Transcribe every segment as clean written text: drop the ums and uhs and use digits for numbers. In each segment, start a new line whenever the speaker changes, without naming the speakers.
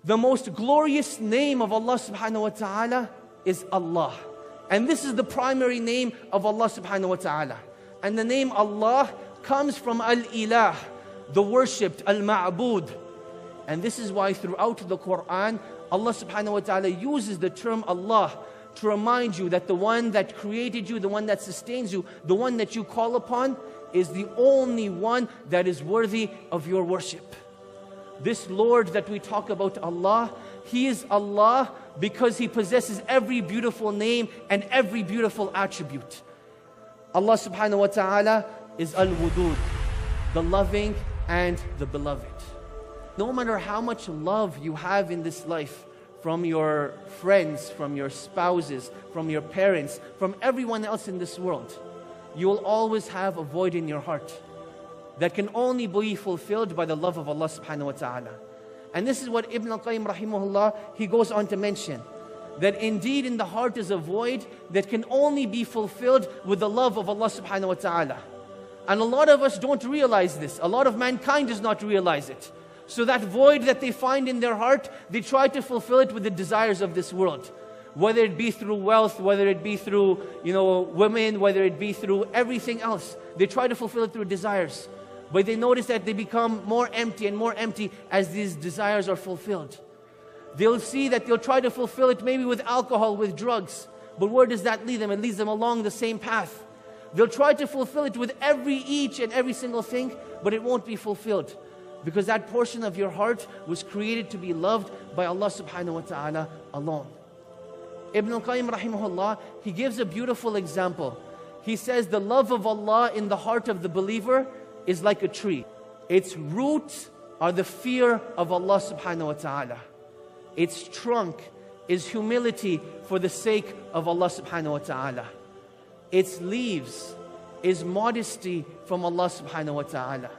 The most glorious name of Allah subhanahu wa ta'ala is Allah. And this is the primary name of Allah subhanahu wa ta'ala. And the name Allah comes from Al-Ilah, the worshipped, Al-Ma'bud. And this is why throughout the Quran, Allah subhanahu wa ta'ala uses the term Allah to remind you that the one that created you, the one that sustains you, the one that you call upon is the only one that is worthy of your worship. This Lord that we talk about, Allah, He is Allah because He possesses every beautiful name and every beautiful attribute. Allah subhanahu wa ta'ala is Al-Wadoud, the loving and the beloved. No matter how much love you have in this life, from your friends, from your spouses, from your parents, from everyone else in this world, you will always have a void in your heart that can only be fulfilled by the love of Allah subhanahu wa ta'ala. And this is what Ibn al-Qayyim rahimahullah, he goes on to mention, that indeed in the heart is a void that can only be fulfilled with the love of Allah subhanahu wa ta'ala. And a lot of us don't realize this. A lot of mankind does not realize it. So that void that they find in their heart, they try to fulfill it with the desires of this world. Whether it be through wealth, whether it be through, women, whether it be through everything else. They try to fulfill it through desires. But they notice that they become more empty and more empty as these desires are fulfilled. They'll see that they'll try to fulfill it maybe with alcohol, with drugs. But where does that lead them? It leads them along the same path. They'll try to fulfill it with each and every single thing, but it won't be fulfilled. Because that portion of your heart was created to be loved by Allah subhanahu wa ta'ala alone. Ibn al-Qayyim rahimahullah, he gives a beautiful example. He says the love of Allah in the heart of the believer is like a tree. Its roots are the fear of Allah subhanahu wa ta'ala. Its trunk is humility for the sake of Allah subhanahu wa ta'ala. Its leaves is modesty from Allah subhanahu wa ta'ala.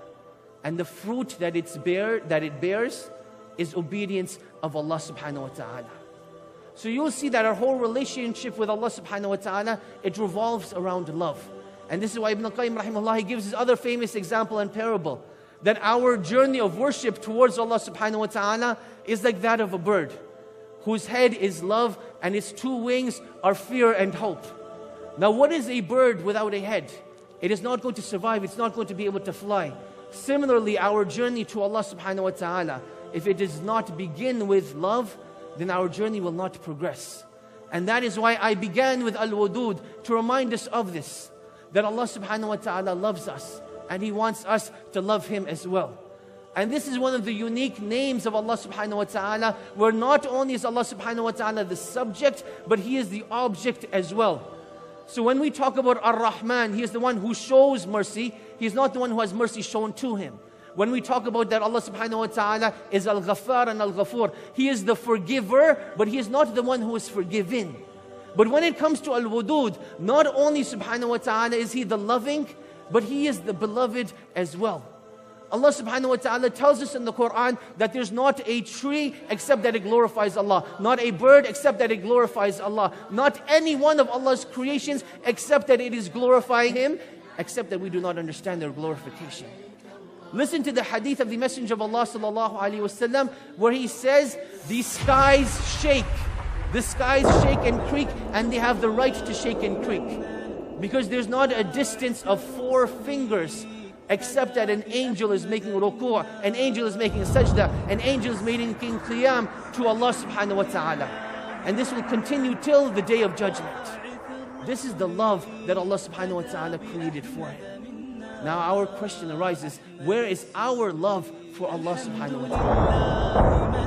And the fruit that it bears is obedience of Allah subhanahu wa ta'ala. So you'll see that our whole relationship with Allah subhanahu wa ta'ala, it revolves around love. And this is why Ibn al-Qayyim rahimahullah, he gives his other famous example and parable, that our journey of worship towards Allah subhanahu wa ta'ala is like that of a bird, whose head is love and its two wings are fear and hope. Now what is a bird without a head? It is not going to survive, it's not going to be able to fly. Similarly, our journey to Allah subhanahu wa ta'ala, if it does not begin with love, then our journey will not progress. And that is why I began with Al-Wadoud, to remind us of this, that Allah subhanahu wa ta'ala loves us and He wants us to love Him as well. And this is one of the unique names of Allah subhanahu wa ta'ala, where not only is Allah subhanahu wa ta'ala the subject, but He is the object as well. So when we talk about Ar-Rahman, He is the one who shows mercy. He is not the one who has mercy shown to Him. When we talk about that Allah subhanahu wa ta'ala is Al-Ghaffar and Al-Ghafur, He is the forgiver, but He is not the one who is forgiven. But when it comes to Al-Wadoud, not only subhanahu wa ta'ala is He the loving, but He is the beloved as well. Allah subhanahu wa ta'ala tells us in the Quran that there's not a tree except that it glorifies Allah. Not a bird except that it glorifies Allah. Not any one of Allah's creations except that it is glorifying Him, except that we do not understand their glorification. Listen to the hadith of the Messenger of Allah sallallahu alaihi wasallam, where he says, the skies shake. The skies shake and creak, and they have the right to shake and creak. Because there's not a distance of 4 fingers except that an angel is making ruku', an angel is making sajda, an angel is making qiyam to Allah subhanahu wa ta'ala. And this will continue till the day of judgment. This is the love that Allah subhanahu wa ta'ala created for Him. Now our question arises, where is our love for Allah subhanahu wa ta'ala?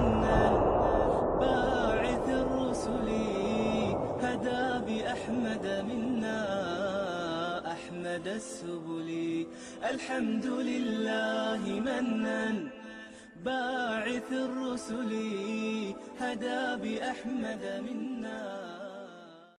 السبل الحمد لله منن باعث الرسل هدى بأحمد منا.